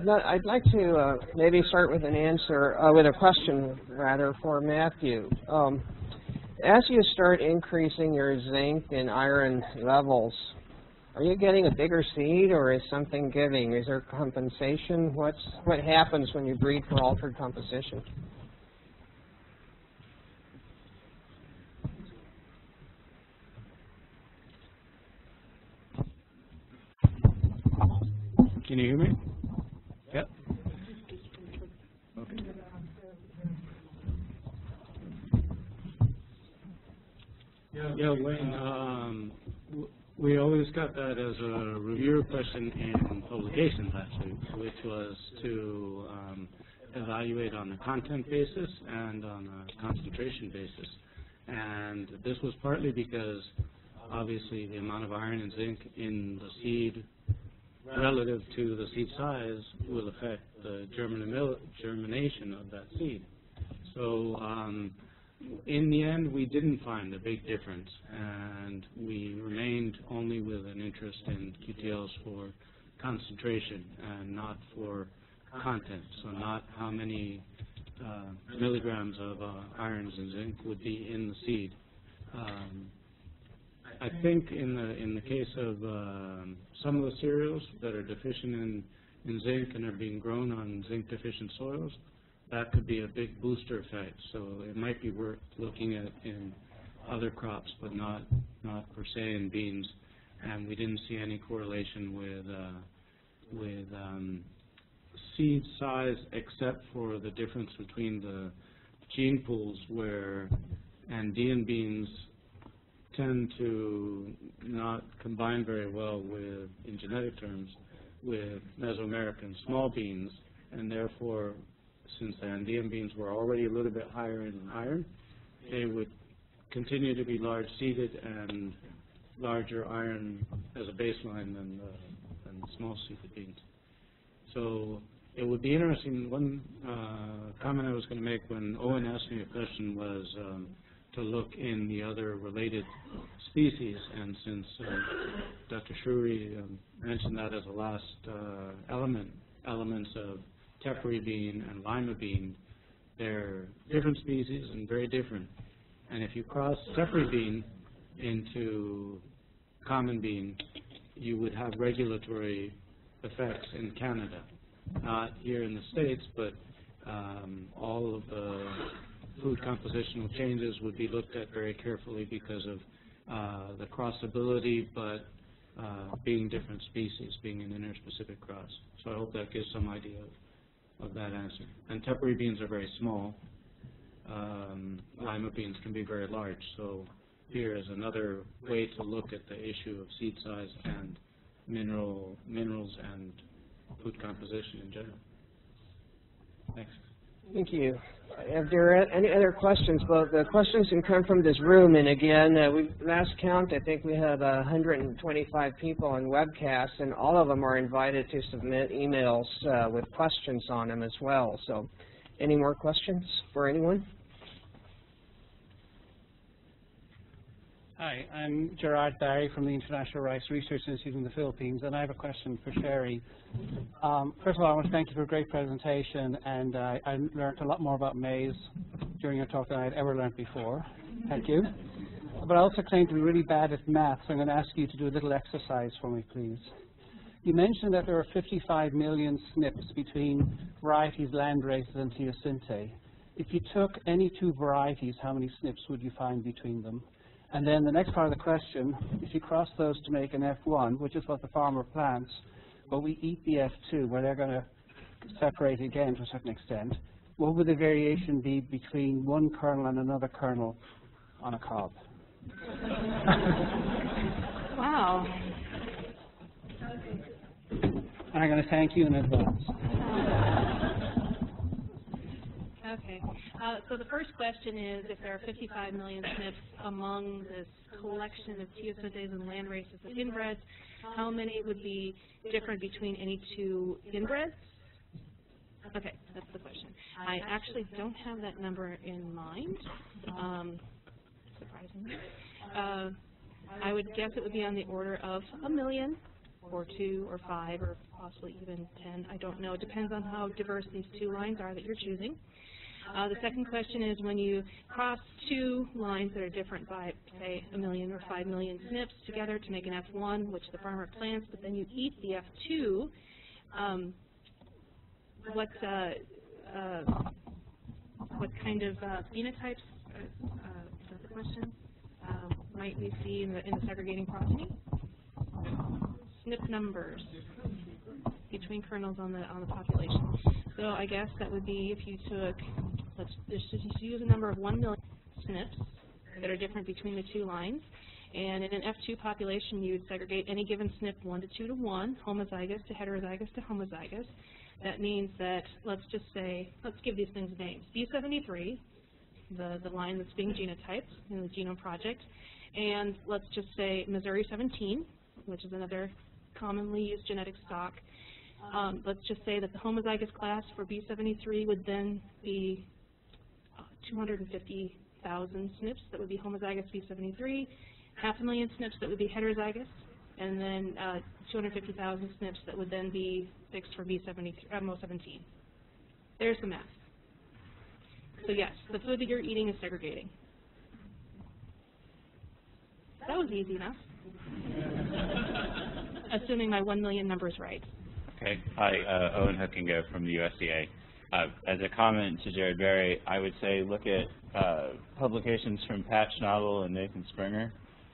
I'd like to maybe start with an answer, with a question rather, for Matthew. As you start increasing your zinc and iron levels, are you getting a bigger seed, or is something giving? Is there compensation? What happens when you breed for altered composition? Can you hear me? Yep. Okay. Yeah, Wayne, we always got that as a reviewer question in publications, actually, which was to evaluate on a content basis and on a concentration basis. And this was partly because, obviously, the amount of iron and zinc in the seed relative to the seed size will affect the germination of that seed. So in the end, we didn't find a big difference, and we remained only with an interest in QTLs for concentration and not for content, so not how many milligrams of irons and zinc would be in the seed. I think in the case of some of the cereals that are deficient in zinc and are being grown on zinc-deficient soils, that could be a big booster effect. So it might be worth looking at in other crops, but not per se in beans. And we didn't see any correlation with seed size, except for the difference between the gene pools, where Andean beans tend to not combine very well with, in genetic terms, with Mesoamerican small beans, and therefore, since the Andean beans were already a little bit higher in iron, they would continue to be large-seeded and larger iron as a baseline than the small-seeded beans. So it would be interesting. One comment I was going to make when Owen asked me a question was to look in the other related species, and since Dr. Shuri mentioned that as a last elements of tepary bean and lima bean, they're different species and very different. And if you cross tepary bean into common bean, you would have regulatory effects in Canada. Not here in the States, but all of the food compositional changes would be looked at very carefully because of the crossability, but being different species, being an interspecific cross. So I hope that gives some idea of that answer. And tepary beans are very small. Lima beans can be very large. So here is another way to look at the issue of seed size and minerals and food composition in general. Thanks. Thank you. If there are any other questions, well, the questions can come from this room. And again, last count, I think we have 125 people on webcast, and all of them are invited to submit emails with questions on them as well. So any more questions for anyone? Hi, I'm Gerard Barry from the International Rice Research Institute in the Philippines, and I have a question for Sherry. First of all, I want to thank you for a great presentation, and I learned a lot more about maize during your talk than I had ever learned before. Thank you. But I also claim to be really bad at math, so I'm going to ask you to do a little exercise for me, please. You mentioned that there are 55 million SNPs between varieties Landraces and Teosinte. If you took any two varieties, how many SNPs would you find between them? And then the next part of the question, if you cross those to make an F1, which is what the farmer plants, but we eat the F2, where they're going to separate again to a certain extent, what would the variation be between one kernel and another kernel on a cob? Wow. And I'm going to thank you in advance. Okay. So the first question is, if there are 55 million SNPs among this collection of Teosinte and Landraces of inbreds, how many would be different between any two inbreds? Okay, that's the question. I actually don't have that number in mind, surprisingly. I would guess it would be on the order of 1 million, or 2, or 5, or possibly even 10. I don't know. It depends on how diverse these two lines are that you're choosing. The second question is when you cross two lines that are different by, say, 1 million or 5 million SNPs together to make an F1, which the farmer plants, but then you eat the F2, what kind of phenotypes, is that the question, might we see in the segregating progeny? SNP numbers between kernels on the population. So I guess that would be if you took, let's just use a number of 1 million SNPs that are different between the two lines, and in an F2 population you would segregate any given SNP 1 to 2 to 1, homozygous to heterozygous to homozygous. That means that, let's just say, let's give these things names. B73, the line that's being genotyped in the Genome Project, and let's just say Missouri 17, which is another commonly used genetic stock. Let's just say that the homozygous class for B73 would then be 250,000 SNPs that would be homozygous B73, 500,000 SNPs that would be heterozygous, and then 250,000 SNPs that would then be fixed for Mo17. There's the math. So yes, the food that you're eating is segregating. That was easy enough. Assuming my 1 million number is right. Okay. Hi, Owen Hookingo from the USDA. As a comment to Jared Berry, I would say look at publications from Patch Novel and Nathan Springer.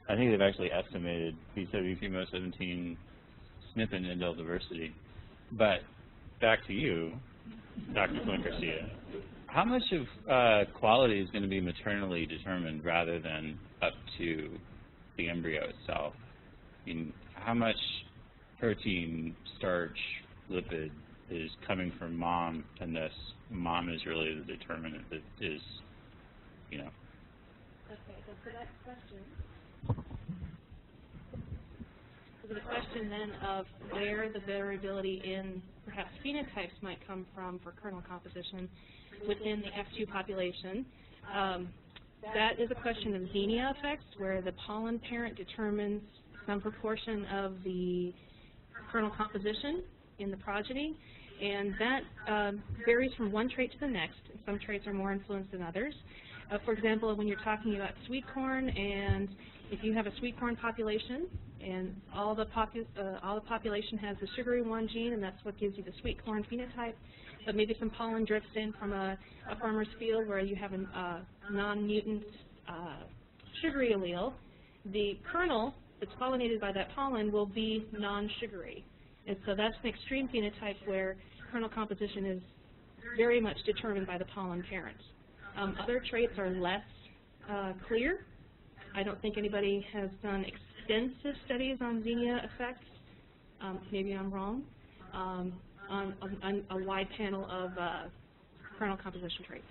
I think they've actually estimated B73 Mo17 SNP and indel diversity. But back to you, Dr. Flynn Garcia. How much of quality is going to be maternally determined rather than up to the embryo itself? I mean, how much protein, starch, lipid is coming from mom, and this mom is really the determinant that is, you know. Okay, so for that question, so the question then of where the variability in perhaps phenotypes might come from for kernel composition within the F2 population, that is a question of xenia effects, where the pollen parent determines some proportion of the kernel composition in the progeny, and that varies from one trait to the next. Some traits are more influenced than others. For example, when you're talking about sweet corn, and if you have a sweet corn population, and all the population has the sugary 1 gene, and that's what gives you the sweet corn phenotype, but maybe some pollen drifts in from a farmer's field where you have a non-mutant sugary allele, the kernel that's pollinated by that pollen will be non-sugary. And so that's an extreme phenotype where kernel composition is very much determined by the pollen parent. Other traits are less clear. I don't think anybody has done extensive studies on xenia effects. Maybe I'm wrong. On a wide panel of kernel composition traits.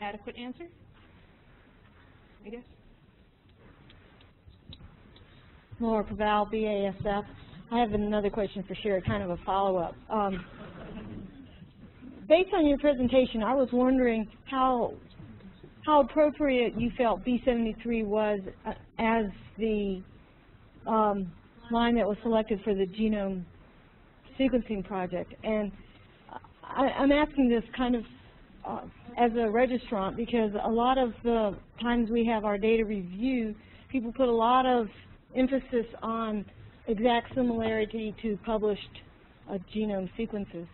Adequate answer, I guess? Laura Paval, BASF. I have another question for Sherry, kind of a follow-up. Based on your presentation, I was wondering how appropriate you felt B73 was as the line that was selected for the genome sequencing project. And I'm asking this kind of as a registrant, because a lot of the times we have our data review, people put a lot of emphasis on exact similarity to published genome sequences.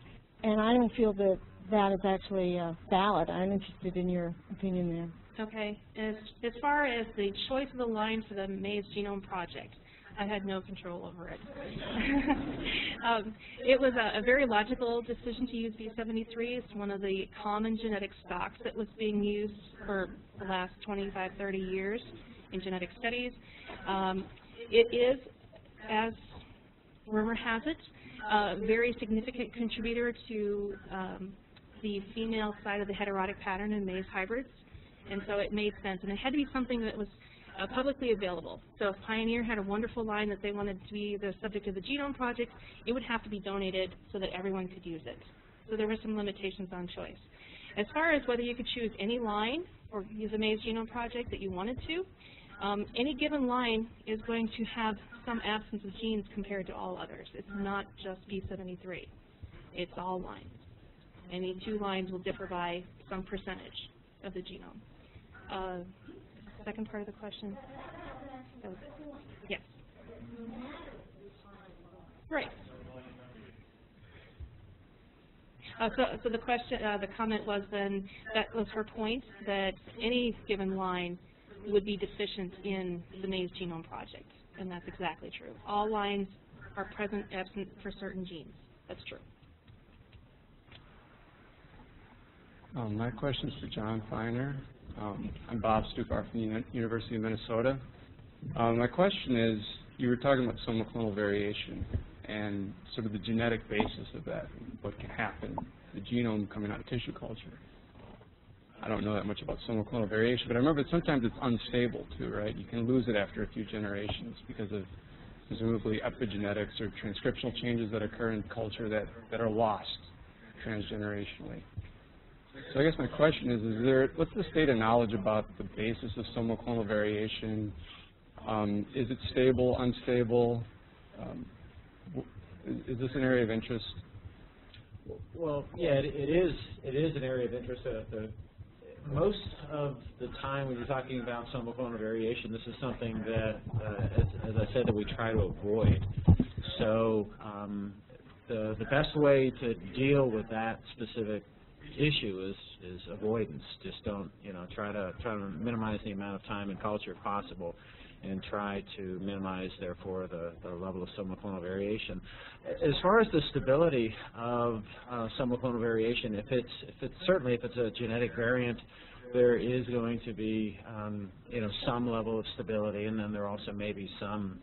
And I don't feel that that is actually valid. I'm interested in your opinion there. Okay. As far as the choice of the line for the Maize Genome Project, I had no control over it. It was a very logical decision to use B73. It's one of the common genetic stocks that was being used for the last 25, 30 years in genetic studies. It is, as rumor has it, a very significant contributor to the female side of the heterotic pattern in maize hybrids, and so it made sense. And it had to be something that was publicly available. So if Pioneer had a wonderful line that they wanted to be the subject of the Genome Project, it would have to be donated so that everyone could use it. So there were some limitations on choice. As far as whether you could choose any line or use the Maize Genome Project that you wanted to, any given line is going to have some absence of genes compared to all others. It's not just B73. It's all lines. Any two lines will differ by some percentage of the genome. Second part of the question? That was it. Yes. Right. So the question, the comment was then, that was her point, that any given line would be deficient in the Maze Genome Project, and that's exactly true. All lines are present, absent for certain genes. That's true. My question is for John Feiner. I'm Bob Stupar from the University of Minnesota. My question is, you were talking about somoclonal variation and sort of the genetic basis of that, what can happen, the genome coming out of tissue culture. I don't know that much about somoclonal variation, but I remember that sometimes it's unstable too, right? You can lose it after a few generations because of presumably epigenetics or transcriptional changes that occur in culture that are lost transgenerationally. So I guess my question is what's the state of knowledge about the basis of somoclonal variation? Is it stable, unstable? Is this an area of interest? Well, yeah, it is an area of interest. Most of the time when you're talking about somoclonal variation, this is something that, as I said, that we try to avoid. So the best way to deal with that specific issue is avoidance. Just don't, try to minimize the amount of time in culture if possible, and try to minimize, therefore, the level of somoclonal variation. As far as the stability of somoclonal variation, if it's a genetic variant, there is going to be, some level of stability, and then there also may be some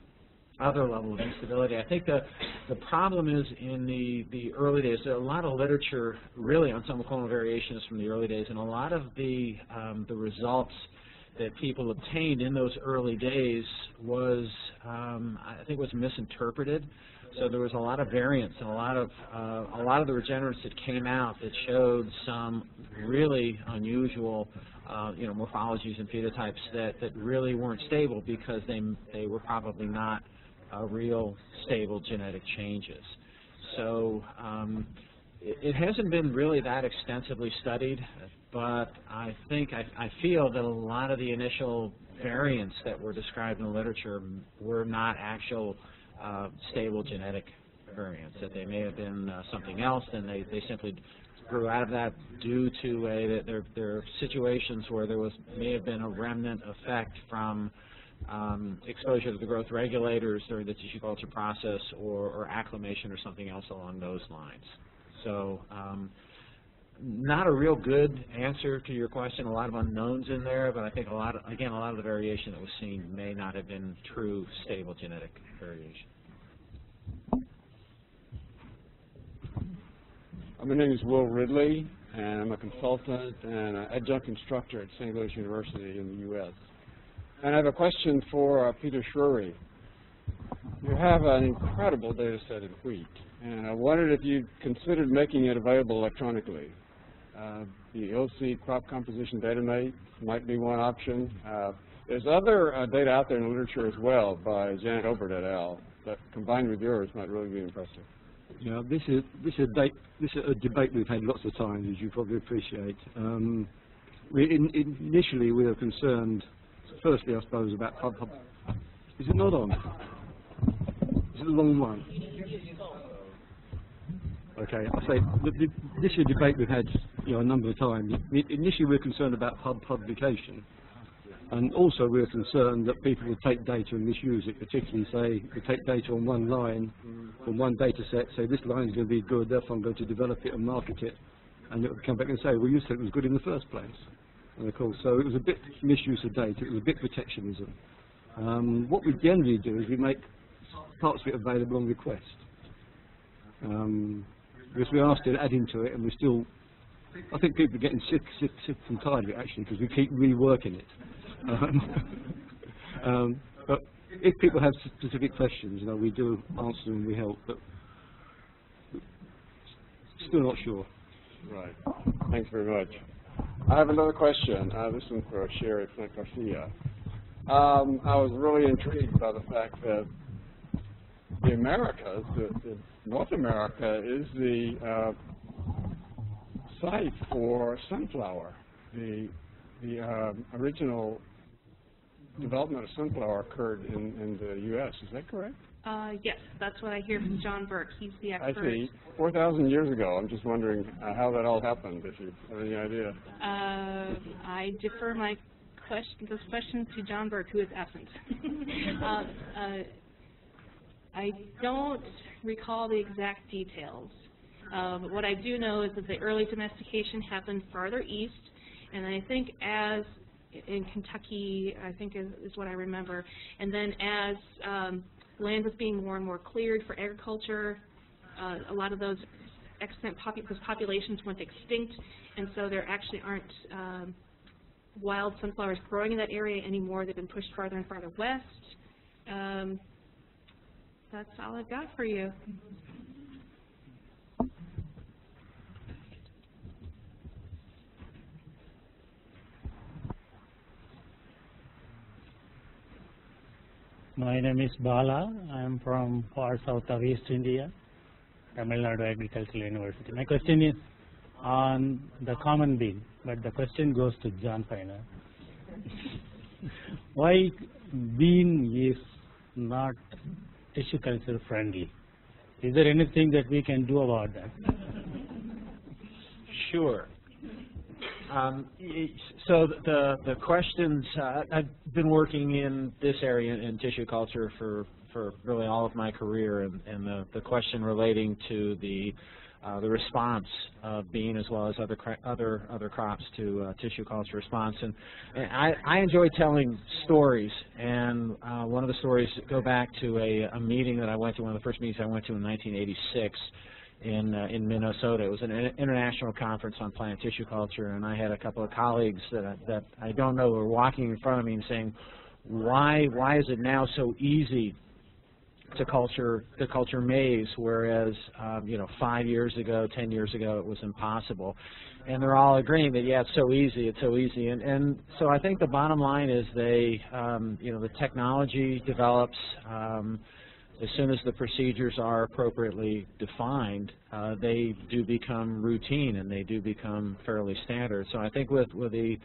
other level of instability. I think the problem is in the early days. There are a lot of literature really on somoclonal variations from the early days, and a lot of the results that people obtained in those early days was, I think, was misinterpreted. So there was a lot of variance and a lot of the regenerates that came out that showed some really unusual, morphologies and phenotypes that really weren't stable because they were probably not real stable genetic changes. So it hasn't been really that extensively studied, but I feel that a lot of the initial variants that were described in the literature were not actual stable genetic variants, that they may have been something else, and they simply grew out of that due to there are situations where there may have been a remnant effect from exposure to the growth regulators during the tissue culture process, or acclimation or something else along those lines. So not a real good answer to your question, a lot of unknowns in there, but I think a lot of the variation that was seen may not have been true stable genetic variation. My name is Will Ridley, and I'm a consultant and an adjunct instructor at St. Louis University in the U.S. And I have a question for Peter Schroery. You have an incredible data set in wheat, and I wondered if you considered making it available electronically. The ILSI crop composition database might be one option. There's other data out there in the literature as well by Janet Obert et al. That combined with yours might really be impressive. Yeah, this is a debate we've had lots of times, as you probably appreciate. Initially, we were concerned, firstly, I suppose, about pub. Is it not on? Is it the wrong one? Okay, I say this is a debate we've had, a number of times. Initially, we were concerned about publication, and also we were concerned that people would take data and misuse it. Particularly, say, we take data on one line, from one data set, say this line is going to be good, therefore I'm going to develop it and market it, and it would come back and say, well, you said it was good in the first place. And of course, so it was a bit misuse of data. It was a bit protectionism. What we generally do is we make parts of it available on request. Because we are still adding to it, and we're still, I think people are getting sick and tired of it, actually, because we keep reworking it. But if people have specific questions, we do answer them, we help, but still not sure. Right. Thanks very much. I have another question. This one for Sherry Flint Garcia. I was really intrigued by the fact that the Americas, the North America, is the site for sunflower. The original development of sunflower occurred in the U.S. Is that correct? Yes, that's what I hear from John Burke. He's the expert. I see. 4,000 years ago. I'm just wondering how that all happened, if you have any idea. I defer this question to John Burke, who is absent. I don't recall the exact details. But what I do know is that the early domestication happened farther east, and I think as in Kentucky, I think is what I remember. And then as land was being more and more cleared for agriculture, a lot of those populations went extinct, and so there actually aren't wild sunflowers growing in that area anymore. They've been pushed farther and farther west. That's all I've got for you. My name is Bala. I am from far south of East India, Tamil Nadu Agricultural University. My question is on the common bean, but the question goes to John Feiner. Why bean is not tissue culture friendly? Is there anything that we can do about that? Sure. So the questions, I've been working in this area in tissue culture for really all of my career, and the question relating to the response of bean as well as other crops to tissue culture response. And I enjoy telling stories, and one of the stories go back to a meeting that I went to, one of the first meetings I went to in 1986. In Minnesota. It was an international conference on plant tissue culture, and I had a couple of colleagues that I don't know were walking in front of me and saying, why is it now so easy to culture maize, whereas 5 years ago, 10 years ago, it was impossible. And they're all agreeing that it's so easy, and so I think the bottom line is the technology develops. As soon as the procedures are appropriately defined, they do become routine and they do become fairly standard. So I think with the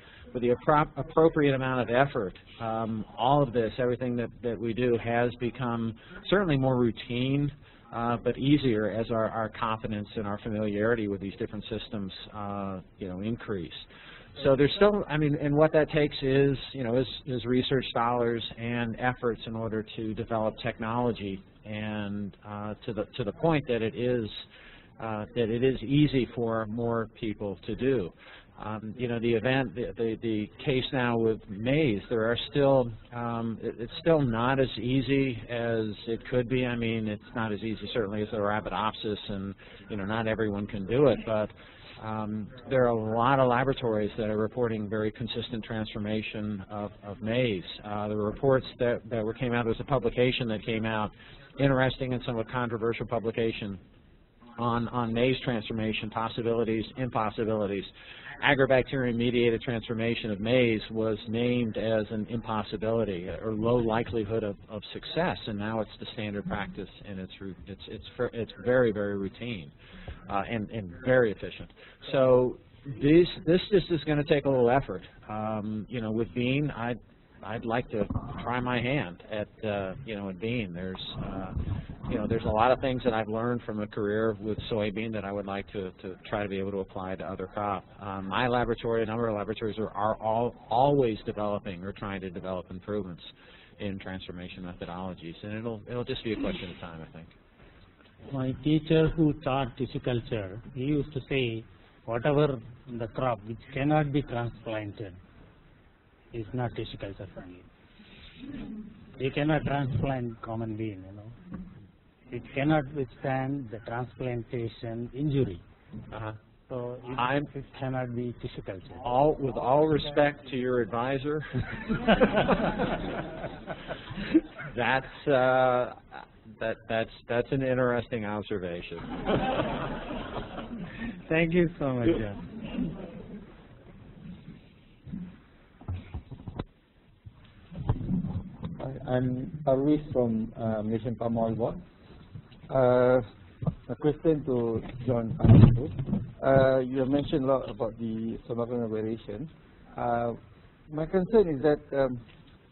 appropriate amount of effort, all of this, everything that we do, has become certainly more routine, but easier as our confidence and our familiarity with these different systems, increase. So there's still, and what that takes is research dollars and efforts in order to develop technology, and to the point that it is easy for more people to do. The case now with maize, there are still, it's still not as easy as it could be. It's not as easy certainly as the Arabidopsis, and not everyone can do it, but there are a lot of laboratories that are reporting very consistent transformation of maize. There were reports that came out. There was a publication that came out, interesting and somewhat controversial publication, on maize transformation, possibilities, impossibilities. Agrobacterium-mediated transformation of maize was named as an impossibility or low likelihood of success, and now it's the standard practice, and it's very, very routine and very efficient. So this just is going to take a little effort. With bean, I'd like to try my hand at at bean. There's a lot of things that I've learned from a career with soybean that I would like to try to be able to apply to other crop. My laboratory, a number of laboratories are always developing or trying to develop improvements in transformation methodologies, and it'll just be a question of time, I think. My teacher who taught tissue culture, he used to say, whatever the crop which cannot be transplanted is not tissue culture friendly. You cannot transplant common bean, It cannot withstand the transplantation injury. So it cannot be tissue culture. With all respect to your advisor, that's an interesting observation. Thank you so much, John. I'm Arviz from Mission Palm Oil Board. A question to John. You have mentioned a lot about the somaclonal variation. My concern is that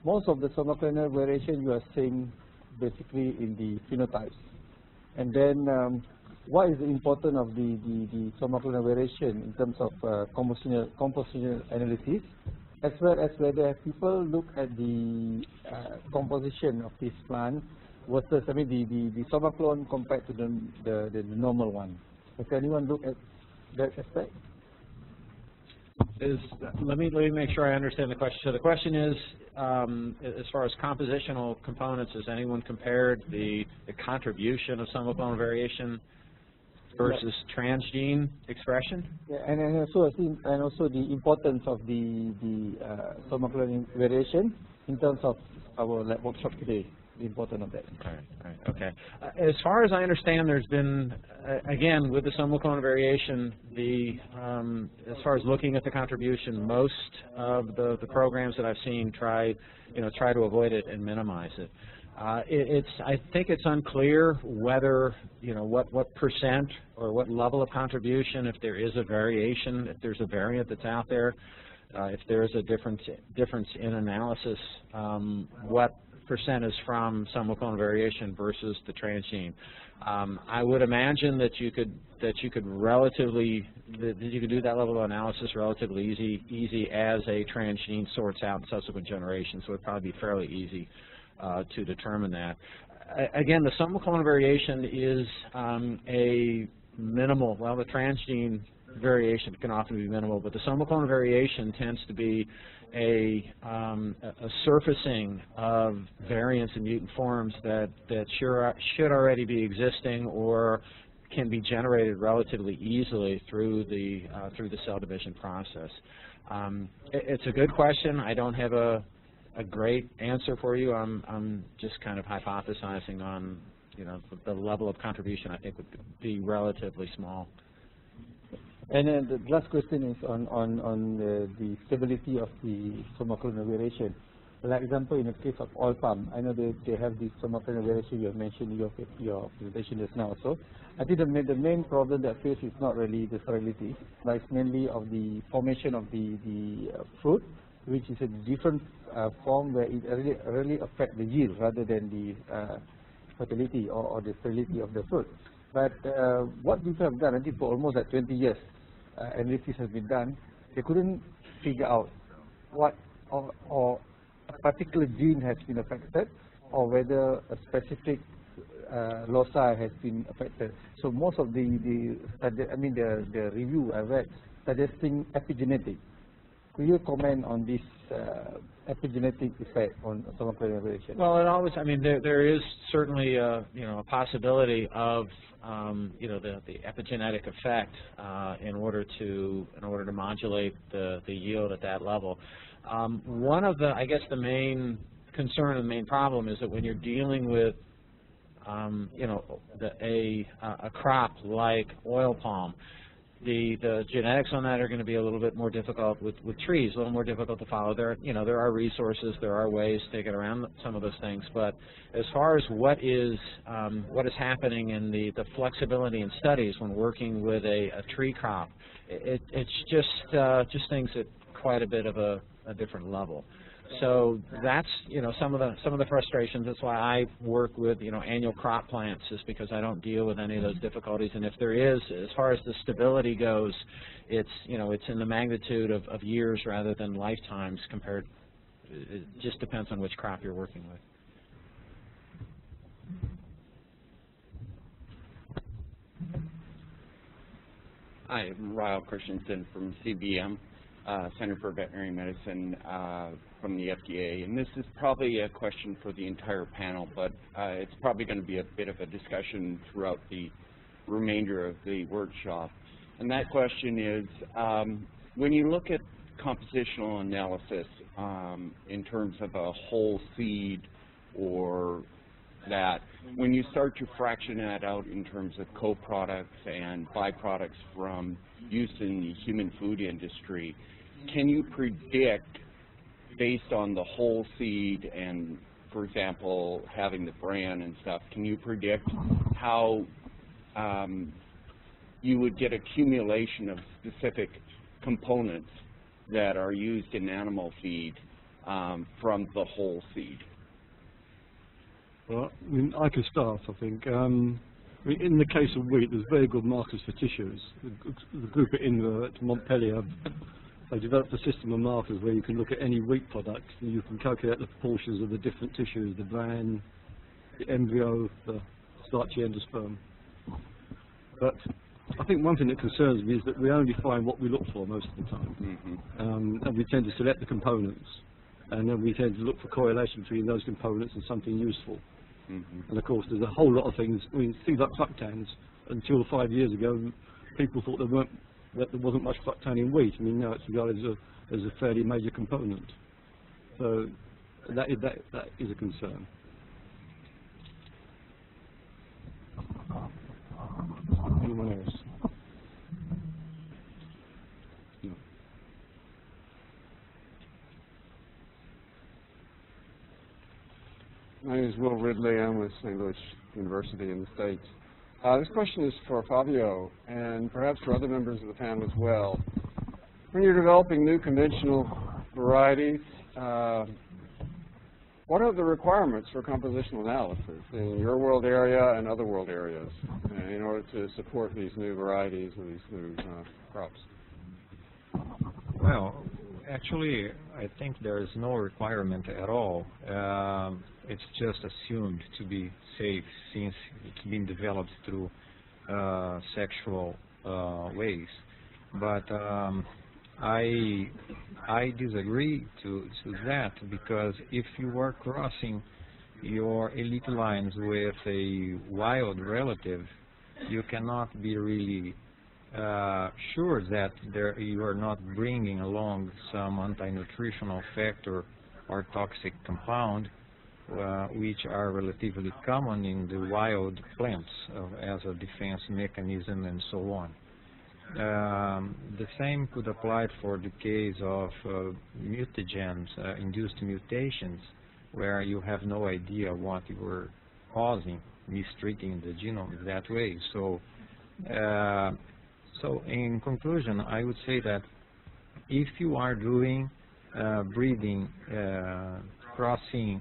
most of the somaclonal variation you are seeing basically in the phenotypes. And then what is the importance of the somaclonal variation in terms of compositional analysis, as well as whether people look at the composition of this plant versus, I mean, the somaclone compared to the normal one. Has anyone looked at that aspect? Let me make sure I understand the question. So the question is, as far as compositional components, has anyone compared the contribution of somaclonal variation versus transgene expression? Yeah, and also the importance of the somaclonal variation in terms of our lab workshop today. The importance of that. All right, okay. As far as I understand, there's been, again, with the somaclonal variation, as far as looking at the contribution, most of the programs that I've seen try to avoid it and minimize it. I think it's unclear whether, what percent or what level of contribution, if there is a variation, if there's a variant that's out there, if there is a difference in analysis, what percent is from somaclonal variation versus the transgene. I would imagine that you could relatively do that level of analysis relatively easy as a transgene sorts out in subsequent generations. So it would probably be fairly easy to determine that. Again, the somaclonal variation is a minimal. Well, the transgene variation can often be minimal, but the somaclonal variation tends to be a surfacing of variants and mutant forms that should already be existing or can be generated relatively easily through the cell division process. It's a good question. I don't have a great answer for you. I'm just kind of hypothesizing on the level of contribution. I think would be relatively small. And then the last question is on the stability of the somaclonal variation. Like example, in the case of oil palm, I know they have this somaclonal variation you have mentioned in your presentation just now. So I think the main problem that face is not really the sterility, but it's mainly of the formation of the fruit, which is a different form where it really affects the yield rather than the fertility or the sterility of the fruit. But what people have done, I think for almost like 20 years, analysis has been done, they couldn't figure out what or a particular gene has been affected or whether a specific loci has been affected. So most of the review I read suggesting epigenetic. Could you comment on this epigenetic effect on somaclonal variation? Well, there is certainly a possibility of the epigenetic effect in order to modulate the yield at that level. One of I guess the main concern and the main problem is that when you're dealing with a crop like oil palm, the genetics on that are going to be a little bit more difficult with trees, a little more difficult to follow. There are resources, there are ways to get around some of those things, but as far as what is happening in the flexibility in studies when working with a tree crop, it's just things at quite a bit of a different level. So that's some of the frustrations. That's why I work with annual crop plants, is because I don't deal with any of those difficulties. And if there is, as far as the stability goes, it's in the magnitude of years rather than lifetimes compared. It just depends on which crop you're working with. Hi, I'm Ryle Christensen from CBM, Center for Veterinary Medicine from the FDA. And this is probably a question for the entire panel, but it's probably going to be a bit of a discussion throughout the remainder of the workshop. And that question is, when you look at compositional analysis in terms of a whole seed or that, when you start to fraction that out in terms of co-products and byproducts from use in the human food industry, can you predict, based on the whole seed and for example, having the bran and stuff, can you predict how you would get accumulation of specific components that are used in animal feed from the whole seed? Well, I mean, I can start, I think. I mean, in the case of wheat, there's very good markers for tissues. The group at Montpellier, they developed a system of markers where you can look at any wheat product and you can calculate the proportions of the different tissues, the bran, the embryo, the starchy endosperm. But I think one thing that concerns me is that we only find what we look for most of the time. And we tend to select the components, and then we tend to look for correlation between those components and something useful. And of course, there's a whole lot of things. I mean, things like fructans. Until 5 years ago, people thought that there wasn't much fructan in wheat. I mean, now it's regarded as a fairly major component. So that is a concern. Anyone else? No. My name is Will Ridley. I'm with St. Louis University in the States. This question is for Fabio and perhaps for other members of the panel as well. When you're developing new conventional varieties, what are the requirements for compositional analysis in your world area and other world areas in order to support these new varieties or these new crops? Well, actually, I think there is no requirement at all. It's just assumed to be safe since it's been developed through sexual ways. But I disagree to that, because if you are crossing your elite lines with a wild relative, you cannot be really sure that you are not bringing along some anti-nutritional factor or toxic compound, which are relatively common in the wild plants as a defense mechanism and so on. The same could apply for the case of mutagens, induced mutations, where you have no idea what you were causing, mistreating the genome that way. So in conclusion, I would say that if you are doing breeding, crossing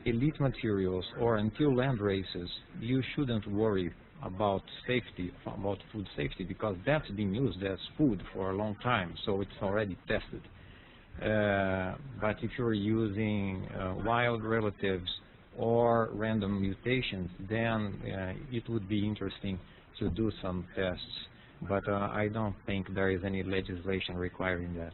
elite materials or until land races, you shouldn't worry about safety, about food safety, because that's been used as food for a long time, so it's already tested. But if you're using wild relatives or random mutations, then it would be interesting to do some tests. But I don't think there is any legislation requiring that.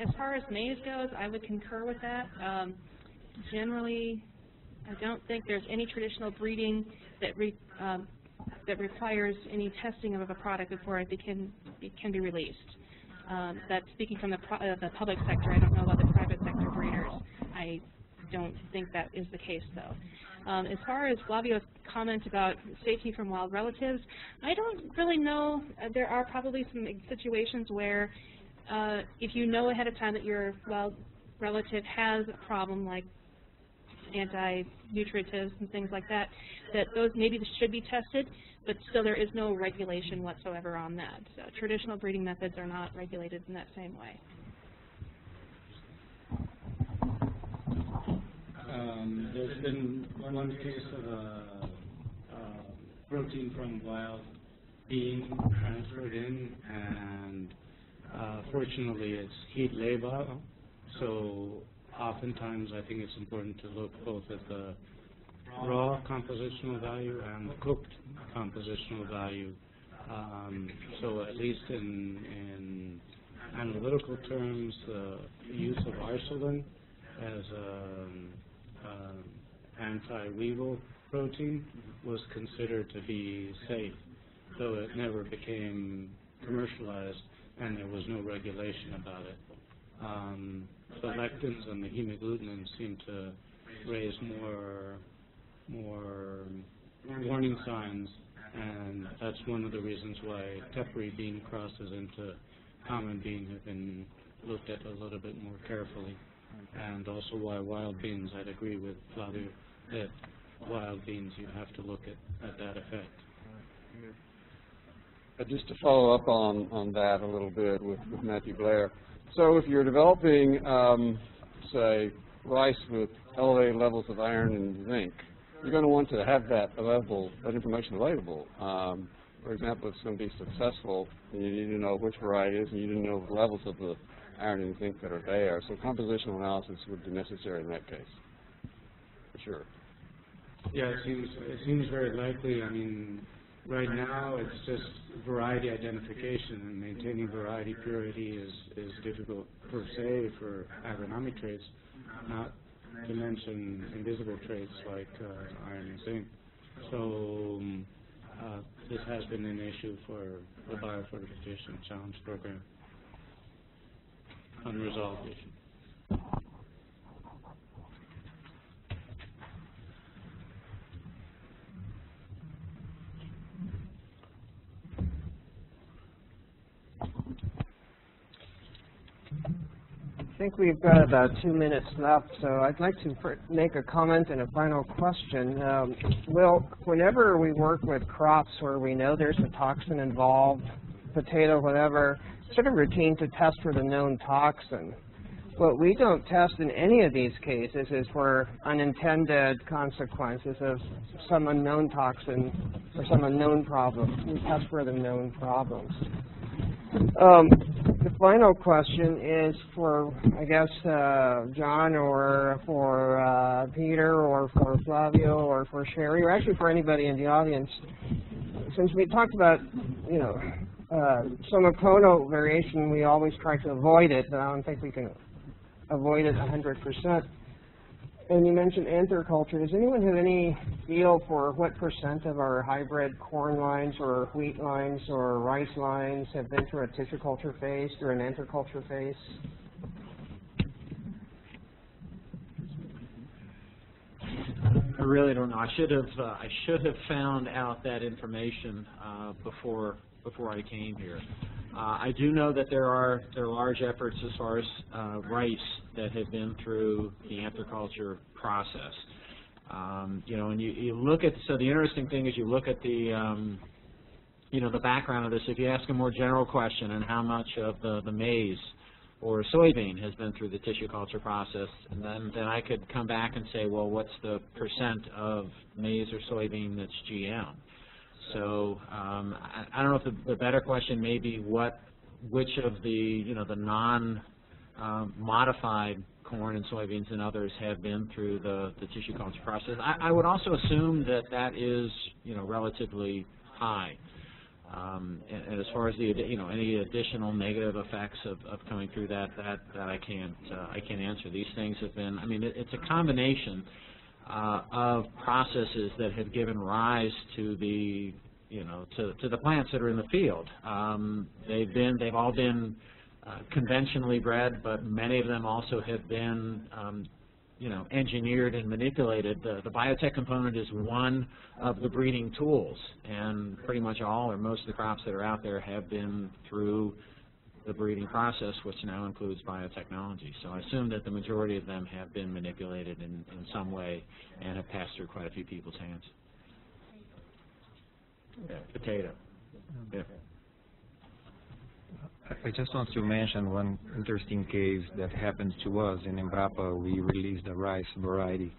As far as maize goes, I would concur with that. Generally, I don't think there's any traditional breeding that requires any testing of a product before it can be released. That's speaking from the public sector. I don't know about the private sector breeders. I don't think that is the case, though. As far as Flavio's comment about safety from wild relatives, I don't really know. There are probably some situations where if you know ahead of time that your wild relative has a problem like anti-nutritives and things like that, that those maybe should be tested, but still there is no regulation whatsoever on that. So traditional breeding methods are not regulated in that same way. There's been one case of a protein from wild being transferred in, and fortunately it's heat labile, so oftentimes I think it's important to look both at the raw compositional value and the cooked compositional value. So at least in analytical terms, the use of arsolin as an anti-weevil protein was considered to be safe, though it never became commercialized and there was no regulation about it. The lectins and the hemagglutinin seem to raise more warning signs And that's one of the reasons why temporary bean crosses into common bean have been looked at a little bit more carefully. And also why wild beans, I'd agree with Flavio, that wild beans you have to look at that effect. Just to follow up on that a little bit with Matthew Blair. So if you're developing, say, rice with elevated levels of iron and zinc, you're going to want to have that information available. For example, if it's going to be successful, you need to know which variety it is, and you need to know the levels of the iron and zinc that are there. So compositional analysis would be necessary in that case, for sure. Yeah, it seems very likely. I mean, right now it's just variety identification, and maintaining variety purity is difficult per se for agronomic traits, not to mention invisible traits like iron and zinc. So this has been an issue for the Biofortification Challenge program. Unresolved issue. I think we've got about 2 minutes left, so I'd like to make a comment and a final question. Well, whenever we work with crops where we know there's a toxin involved, potato, whatever, it's sort of routine to test for the known toxin. What we don't test in any of these cases is for unintended consequences of some unknown toxin or some unknown problem. We test for the known problems. The final question is for, I guess, John, or for Peter, or for Flavio, or for Sherry, or actually for anybody in the audience. Since we talked about, somoclonal variation, we always try to avoid it, but I don't think we can avoid it 100%. And you mentioned anther culture. Does anyone have any feel for what % of our hybrid corn lines or wheat lines or rice lines have been through a tissue culture phase or an anther culture phase? I really don't know. I should have found out that information before I came here. I do know that there are large efforts as far as rice that have been through the anther culture process. And you look at, so the interesting thing is you look at the the background of this. If you ask a more general question on how much of the maize or soybean has been through the tissue culture process, and then I could come back and say, well, what's the % of maize or soybean that's GM? So I don't know if the better question may be which of the the non-modified corn and soybeans and others have been through the tissue culture process. I would also assume that is relatively high. And as far as the any additional negative effects of coming through that I can't answer. These things have been, I mean, it's a combination of processes that have given rise to the to the plants that are in the field. They've all been conventionally bred, but many of them also have been engineered and manipulated. The biotech component is one of the breeding tools, and pretty much all or most of the crops that are out there have been through the breeding process, which now includes biotechnology. So I assume that the majority of them have been manipulated in some way and have passed through quite a few people's hands. Yeah, potato. Yeah. I just want to mention one interesting case that happened to us in Embrapa. We released a rice variety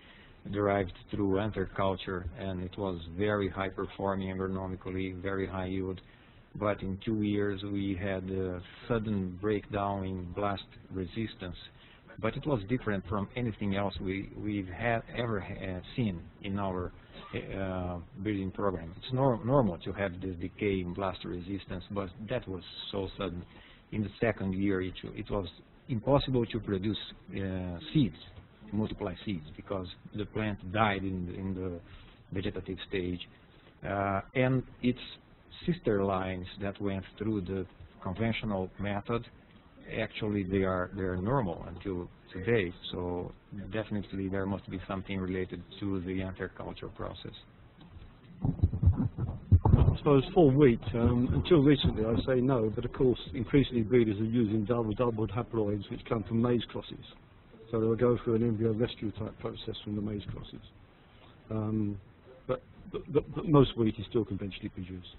derived through anther culture, and it was very high performing agronomically, very high yield. But in 2 years we had a sudden breakdown in blast resistance. But it was different from anything else we've ever seen in our breeding program. It's normal to have this decay in blast resistance, but that was so sudden. In the second year, it was impossible to produce seeds, multiply seeds, because the plant died in the vegetative stage. And its sister lines that went through the conventional method, actually they're normal until today. So definitely there must be something related to the anther culture process. I suppose for wheat, until recently I say no, but of course increasingly breeders are using double haploids which come from maize crosses. So they'll go through an embryo rescue type process from the maize crosses. But most wheat is still conventionally produced.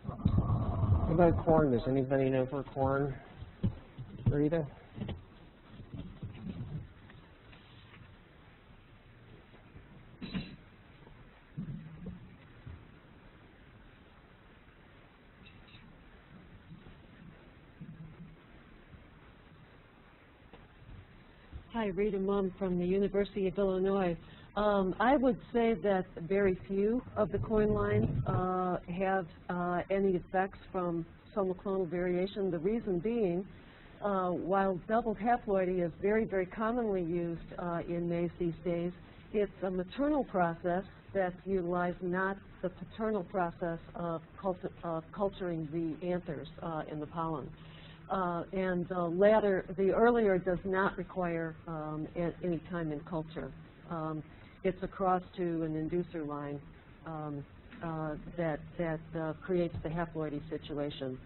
What about corn? Does anybody know for corn? Rita? Hi, Rita Mumm from the University of Illinois. I would say that very few of the corn lines have any effects from somoclonal variation. The reason being, while doubled haploidy is very, very commonly used in maize these days, it's a maternal process that's utilized, not the paternal process of culturing the anthers in the pollen. And the earlier does not require any time in culture. It's a cross to an inducer line that creates the haploidy situation.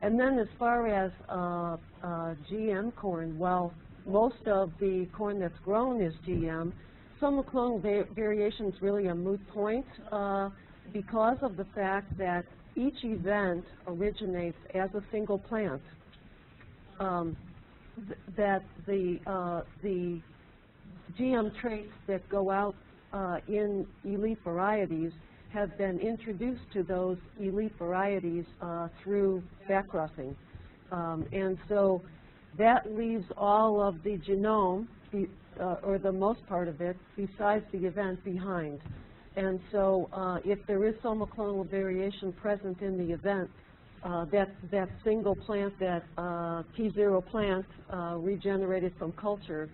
And then as far as GM corn, well, most of the corn that's grown is GM. Somoclonal variation is really a moot point because of the fact that each event originates as a single plant. That the GM traits that go out in elite varieties have been introduced to those elite varieties through backcrossing. And so that leaves all of the genome, or the most part of it, besides the event behind. And so if there is somoclonal variation present in the event, that single plant, that T0 plant regenerated from culture,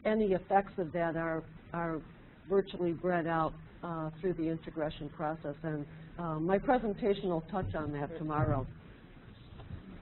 any effects of that are virtually bred out through the integration process. And my presentation will touch on that tomorrow.